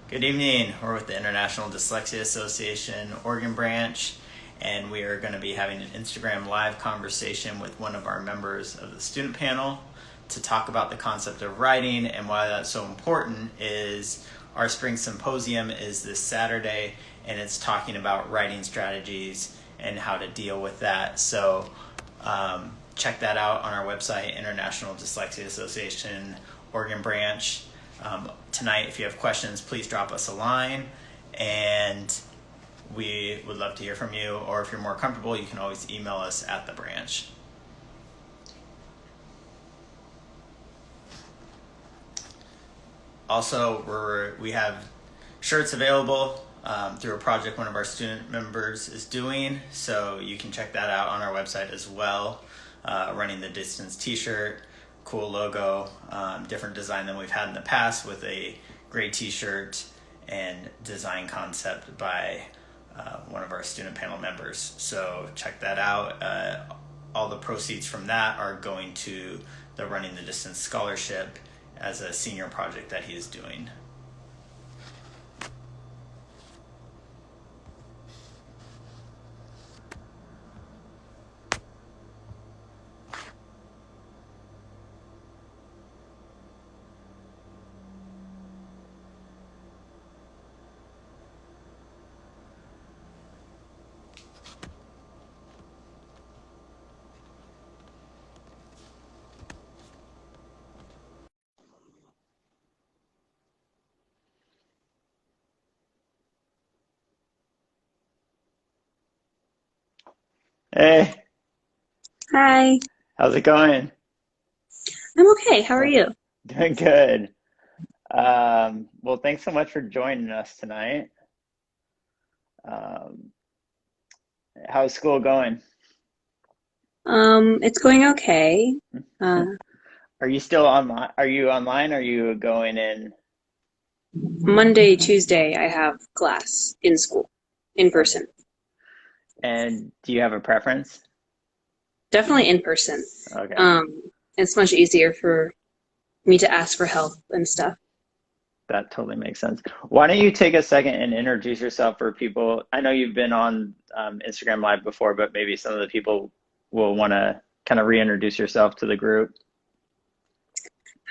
Good evening. We're with the International Dyslexia Association Oregon branch, and we are going to be having an Instagram live conversation with one of our members of the student panel to talk about the concept of writing and why that's so important. Is our spring symposium is this Saturday, and it's talking about writing strategies and how to deal with that. So check that out on our website, International Dyslexia Association Oregon branch. Tonight, if you have questions, please drop us a line, and we would love to hear from you. Or if you're more comfortable, you can always email us at the branch. Also, we have shirts available through a project one of our student members is doing, so you can check that out on our website as well. Running the Distance t-shirt, cool logo, different design than we've had in the past, with a gray t-shirt and design concept by one of our student panel members. So check that out. All the proceeds from that are going to the Running the Distance scholarship as a senior project that he is doing. Hey, Hi, how's it going? I'm okay. How are you? Doing good. Well, thanks so much for joining us tonight. Um, how's school going? It's going okay. Uh, Are you still online? Are you online? Are you going in? Monday, Tuesday, I have class in school, in Okay. person. And do you have a preference? Definitely in person. Okay, Um, it's much easier for me to ask for help and stuff. that totally makes sense. Why don't you take a second and introduce yourself for people? I know you've been on Instagram Live before, but maybe some of the people will want to kind of reintroduce yourself to the group.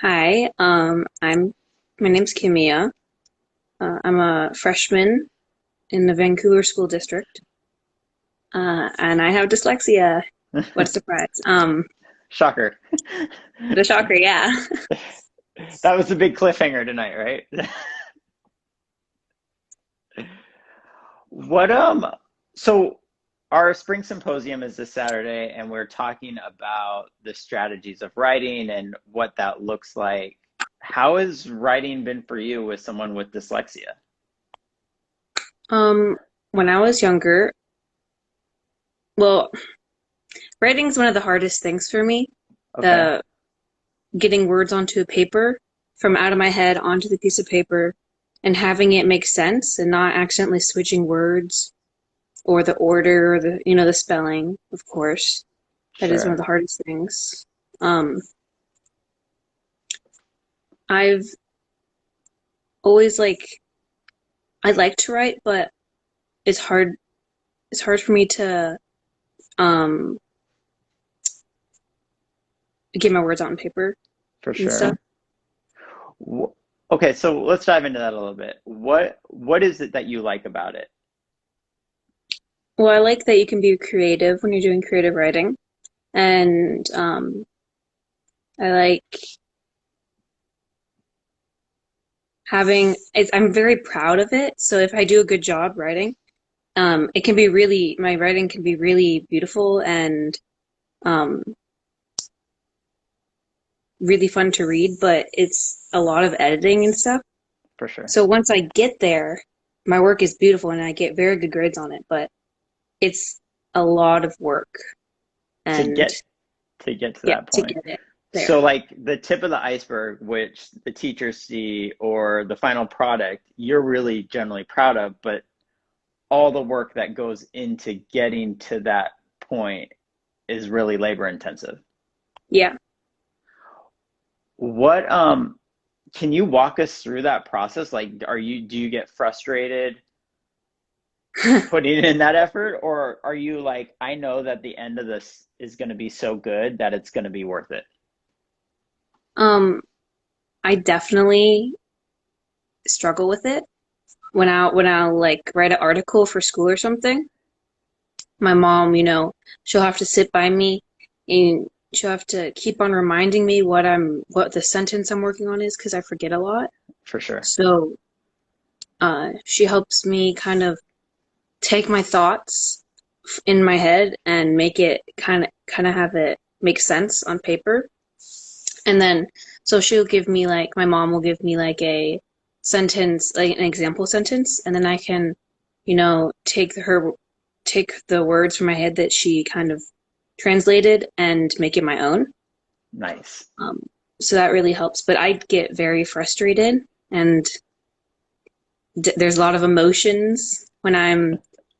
Hi, my name's Kimia. I'm a freshman in the Vancouver School District, and I have dyslexia. What a surprise. Shocker. What a shocker, yeah. That was the big cliffhanger tonight, right? What so our spring symposium is this Saturday, and we're talking about the strategies of writing and what that looks like. How has writing been for you with someone with dyslexia? Um, when I was younger, well, writing's one of the hardest things for me. Okay, The getting words onto a paper from out of my head onto the piece of paper and having it make sense and not accidentally switching words or the order or the spelling, of course. That is one of sure. the hardest things. Um, I've always I like to write, but it's hard it's hard for me to um get my words out on paper For and stuff. sure. Wh- Okay, so let's dive into that a little bit. What is it that you like about it? Well, I like that you can be creative when you're doing creative writing. And I like I'm very proud of it. So if I do a good job writing, it can be really, my writing can be really beautiful and um, really fun to read, but it's a lot of editing and stuff. For sure. So once I get there, my work is beautiful and I get very good grades on it, but it's a lot of work To and get to yeah, that to point. get it So there. like the tip of the iceberg, which the teachers see, or the final product, you're really generally proud of, but all the work that goes into getting to that point is really labor intensive. Yeah. What can you walk us through that process? Like, do you get frustrated putting in that effort, or are you like, I know that the end of this is going to be so good that it's going to be worth it? Um, I definitely struggle with it. When I like write an article for school or something, my mom, she'll have to sit by me and she'll have to keep on reminding me what the sentence I'm working on is because I forget a lot. For sure. So, she helps me kind of take my thoughts in my head and make it kind of have it make sense on paper. And then, so she'll give me like, my mom will give me like a sentence, like an example sentence, and then I can, take the words from my head that she kind of translated and make it my own. Nice. Um, so that really helps. But I get very frustrated, and there's a lot of emotions when I'm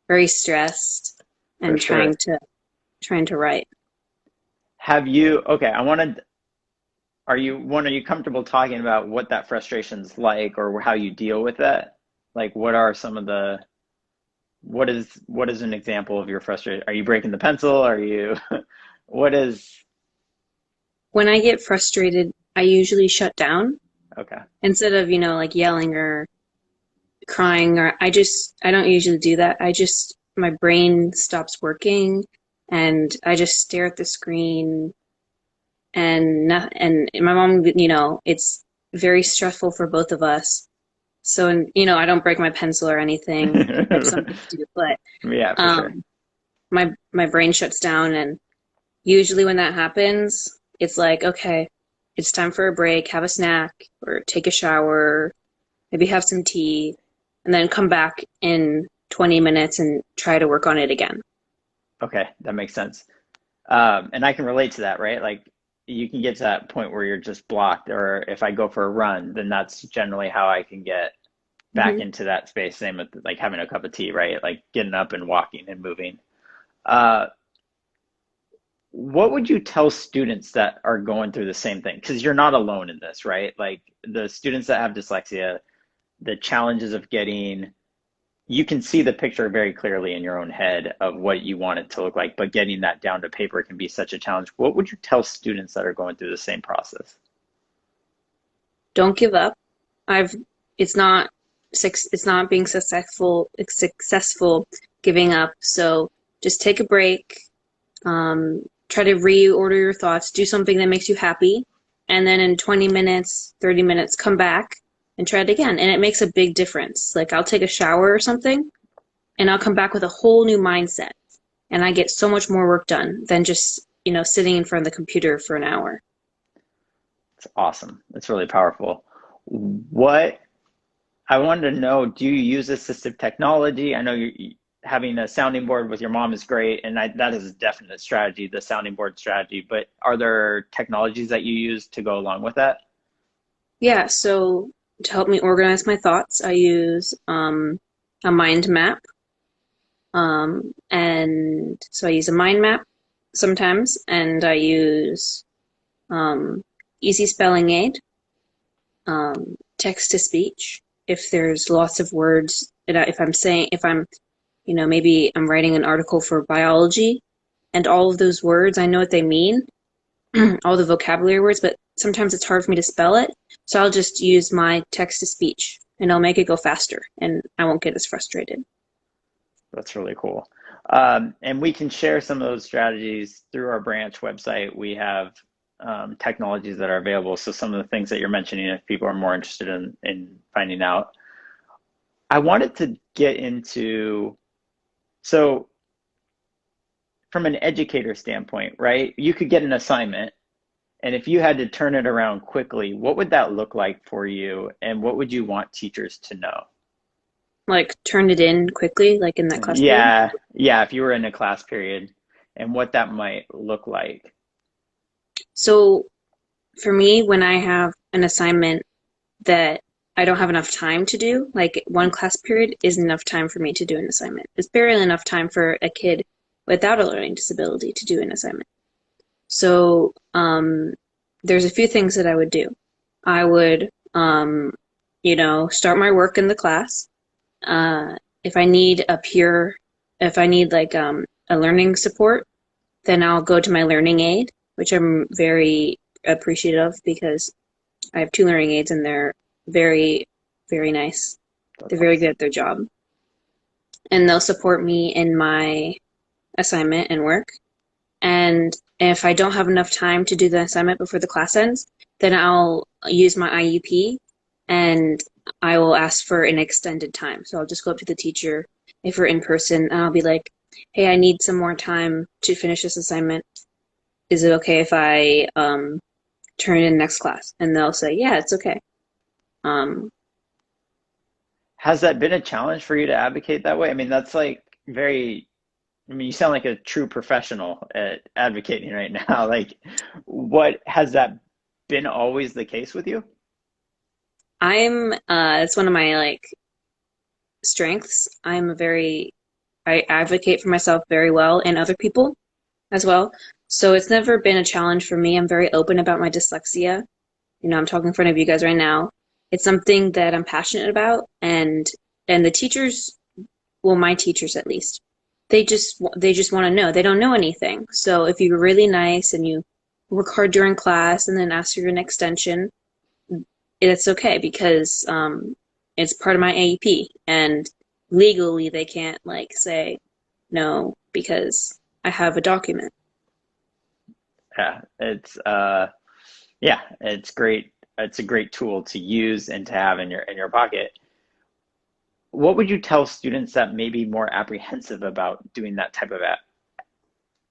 very stressed For and sure. trying to write. Have you, okay, are you comfortable talking about what that frustration's like or how you deal with that? Like, what are some of the, what is an example of your frustration? Are you breaking the pencil? Are you, what is, When I get frustrated, I usually shut down okay, instead of, like yelling or crying, or I don't usually do that. My brain stops working and I just stare at the screen, and my mom, it's very stressful for both of us. So, and, I don't break my pencil or anything. I have something to do, but yeah, for sure. um my brain shuts down, and usually when that happens, it's like, okay, it's time for a break, have a snack or take a shower, maybe have some tea, and then come back in 20 minutes and try to work on it again. Okay, that makes sense. And I can relate to that, right? Like you can get to that point where you're just blocked, or if I go for a run, then that's generally how I can get back Hmm. into that space. Same with like having a cup of tea, right? Like getting up and walking and moving. Uh, what would you tell students that are going through the same thing? Because you're not alone in this, right? Like the students that have dyslexia, the challenges of getting, you can see the picture very clearly in your own head of what you want it to look like, but getting that down to paper can be such a challenge. What would you tell students that are going through the same process? Don't give up. I've it's not it's not being successful giving up. So just take a break. Try to reorder your thoughts. Do something that makes you happy, and then in 20 minutes, 30 minutes, come back and try it again. And it makes a big difference. Like I'll take a shower or something, and I'll come back with a whole new mindset, and I get so much more work done than just sitting in front of the computer for an hour. It's awesome. It's really powerful. What I wanted to know, do you use assistive technology? I know having a sounding board with your mom is great, and that is a definite strategy, the sounding board strategy. But are there technologies that you use to go along with that? Yeah, so to help me organize my thoughts, I use a mind map. And so I use a mind map sometimes, and I use um, easy spelling aid, text to speech. If there's lots of words, if I'm, maybe I'm writing an article for biology, and all of those words, I know what they mean, all the vocabulary words, but sometimes it's hard for me to spell it. So I'll just use my text to speech and I'll make it go faster and I won't get as frustrated. That's really cool. And we can share some of those strategies through our branch website. We have technologies that are available. So some of the things that you're mentioning, if people are more interested in finding out. I wanted to get into, so from an educator standpoint, right? You could get an assignment, and if you had to turn it around quickly, what would that look like for you? And what would you want teachers to know? Like turn it in quickly, like in that class period. Yeah, yeah, if you were in a class period and what that might look like. So for me, when I have an assignment that I don't have enough time to do, like one class period isn't enough time for me to do an assignment. It's barely enough time for a kid without a learning disability to do an assignment. So there's a few things that I would do. I would um, start my work in the class. If I need if I need like a learning support, then I'll go to my learning aid, which I'm very appreciative of because I have two learning aids and they're very, very nice. That's They're very good awesome. at their job. And they'll support me in my assignment and work. And if I don't have enough time to do the assignment before the class ends, then I'll use my IUP and I will ask for an extended time. So I'll just go up to the teacher if we're in person and I'll be like, hey, I need some more time to finish this assignment. Is it okay if I turn it in next class? And they'll say, yeah, it's okay. Um, Has that been a challenge for you to advocate that way? I mean, that's like very, I mean, you sound like a true professional at advocating right now. Like, what has that been always the case with you? it's one of my like strengths. I advocate for myself very well and other people as well. So it's never been a challenge for me. I'm very open about my dyslexia. I'm talking in front of you guys right now. It's something that I'm passionate about, and the teachers, well, my teachers at least, they just want to know. They don't know anything. So if you're really nice and you work hard during class and then ask for an extension, it's okay because it's part of my AEP, and legally they can't like say no because I have a document. Yeah, it's great. It's a great tool to use and to have in your pocket. What would you tell students that may be more apprehensive about doing that type of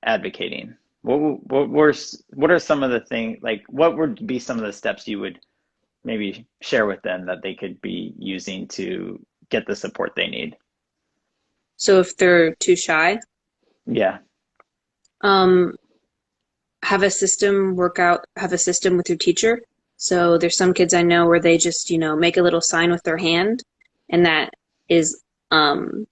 advocating? What are some of the things, like what would be some of the steps you would maybe share with them that they could be using to get the support they need? So if they're too shy, Yeah, um, have a system with your teacher. So there's some kids I know where they just, make a little sign with their hand, and is um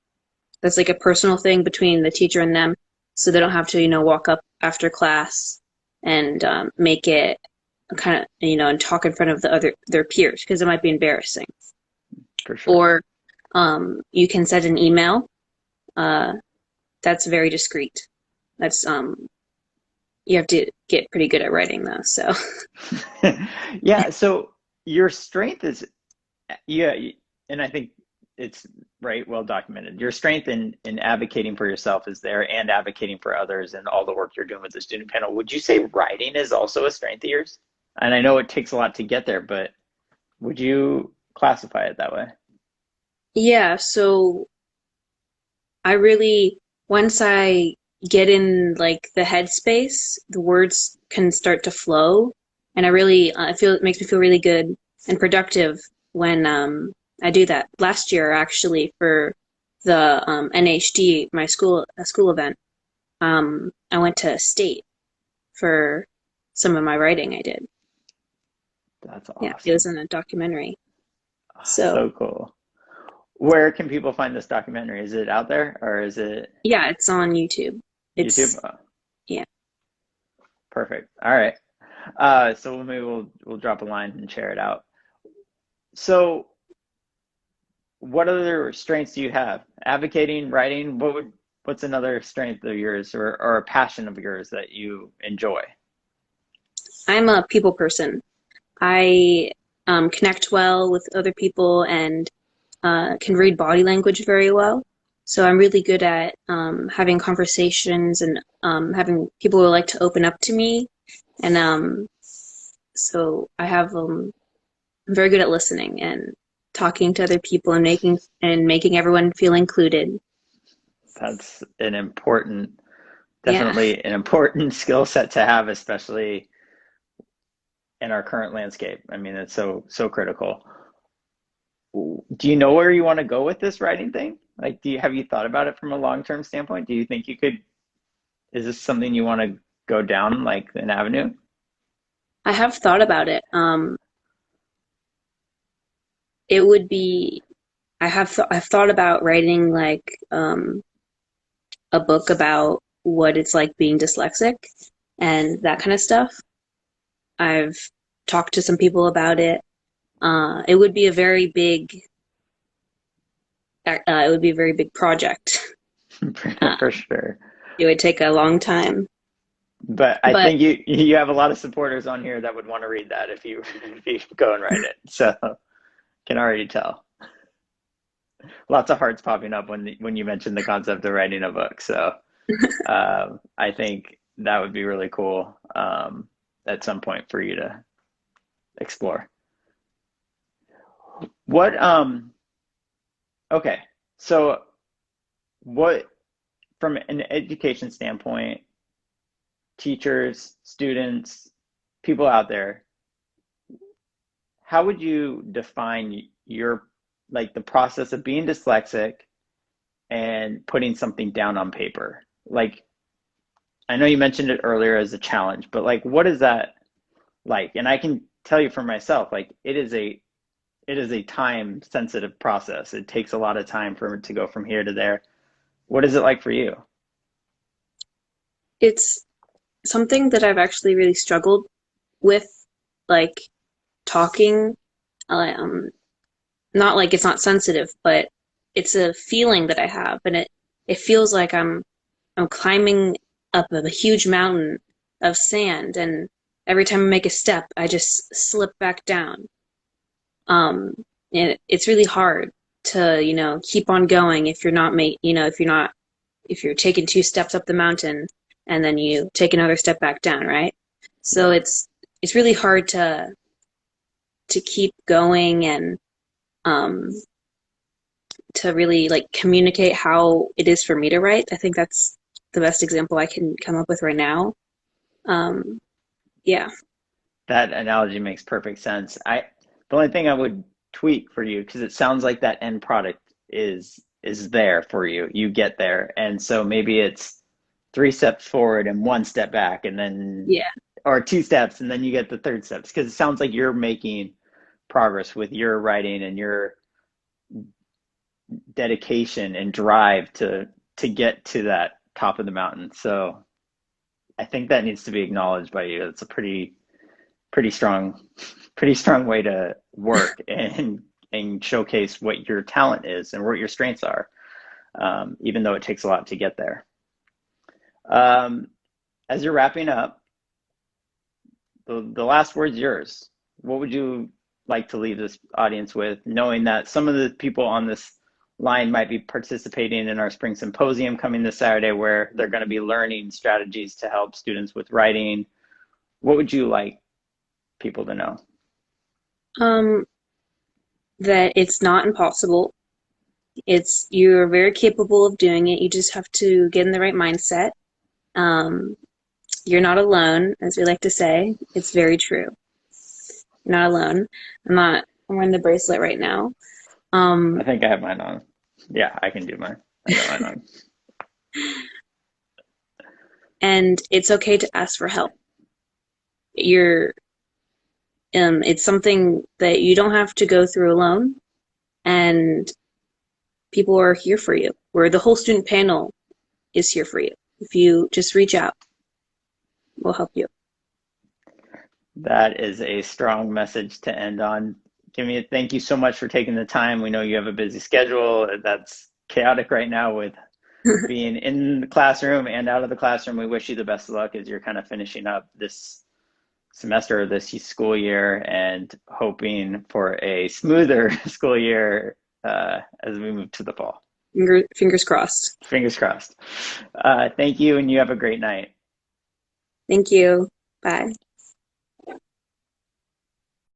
that's like a personal thing between the teacher and them. So they don't have to, walk up after class and make it kind of, and talk in front of their peers because it might be embarrassing. for sure. Or you can send an email. Uh, that's very discreet. That's you have to get pretty good at writing though. So Yeah, so your strength is, yeah, and I think it's right, well documented. Your strength in advocating for yourself is there and advocating for others and all the work you're doing with the student panel. Would you say writing is also a strength of yours? And I know it takes a lot to get there, but would you classify it that way? yeah, so I really once I get in like the headspace, the words can start to flow, and I feel it makes me feel really good and productive when I do that. Last year, actually, for the NHD, my school event, I went to state for some of my writing I did. That's Yeah, it was awesome. in a documentary. Ah, So so cool. Where can people find this documentary? Is it out there or is it yeah, it's on YouTube. YouTube? It's yeah. Perfect. All right. So maybe we'll drop a line and share it out. So what other strengths do you have? Advocating, writing, what's another strength of yours or a passion of yours that you enjoy? I'm a people person. I connect well with other people and can read body language very well. So I'm really good at having conversations and having people who like to open up to me. And so I'm very good at listening and talking to other people and making everyone feel included. That's an important, Yeah. definitely an important skill set to have, especially in our current landscape. I mean, it's so critical. Do you know where you want to go with this writing thing? Like, have you thought about it from a long-term standpoint? Do you think you could, is this something you want to go down like an avenue? I have thought about it. It would be I've thought about writing like a book about what it's like being dyslexic and that kind of stuff. I've talked to some people about it, It would be a very big, it would be a very big project. Uh, For sure. it would take a long time. But I But think you have a lot of supporters on here that would want to read that if you if you go and write it. So can already tell. Lots of hearts popping up when you mentioned the concept of writing a book. So I think that would be really cool at some point for you to explore. What okay. So what from an education standpoint, teachers, students, people out there, how would you define your like the process of being dyslexic and putting something down on paper? Like I know you mentioned it earlier as a challenge, but like what is that like? And I can tell you for myself, like it is a time sensitive process. It takes a lot of time for it to go from here to there. What is it like for you? it's something that I've actually really struggled with, like talking. Um, Not like it's not sensitive, but it's a feeling that I have, and it feels like I'm climbing up a huge mountain of sand, and every time I make a step, I just slip back down. Um, and it's really hard to, keep on going if you're not if you're taking two steps up the mountain and then you take another step back down, right? So Yeah. it's really hard to keep going and um to really like communicate how it is for me to write. I think that's the best example I can come up with right now. Um, yeah. That analogy makes perfect sense. The only thing I would tweak for you, because it sounds like that end product is there for you. You get there. And so maybe it's three steps forward and one step back and then Yeah. or two steps and then you get the third steps. Because it sounds like you're making progress with your writing and your dedication and drive to get to that top of the mountain. So I think that needs to be acknowledged by you. It's a pretty strong pretty strong way to work and showcase what your talent is and what your strengths are, even though it takes a lot to get there. Um, as you're wrapping up, the last word's yours. What would you like to leave this audience with, knowing that some of the people on this line might be participating in our spring symposium coming this Saturday, where they're going to be learning strategies to help students with writing? What would you like people to know? Um, that it's not impossible. You're very capable of doing it. You just have to get in the right mindset. Um, you're not alone, as we like to say. It's very true. You're not alone. I'm wearing the bracelet right now. I Um, think I have mine on. Yeah, I can do mine. I got mine on. and it's okay to ask for help. You're It's something that you don't have to go through alone, and people are here for you. Where the whole student panel is here for you. If you just reach out, we'll help you. That is a strong message to end on. Kimia, thank you so much for taking the time. We know you have a busy schedule that's chaotic right now with being in the classroom and out of the classroom. We wish you the best of luck as you're kind of finishing up this semester, this school year, and hoping for a smoother school year as we move to the fall. Fingers crossed. Fingers crossed. Thank you, and you have a great night. Thank you. Bye.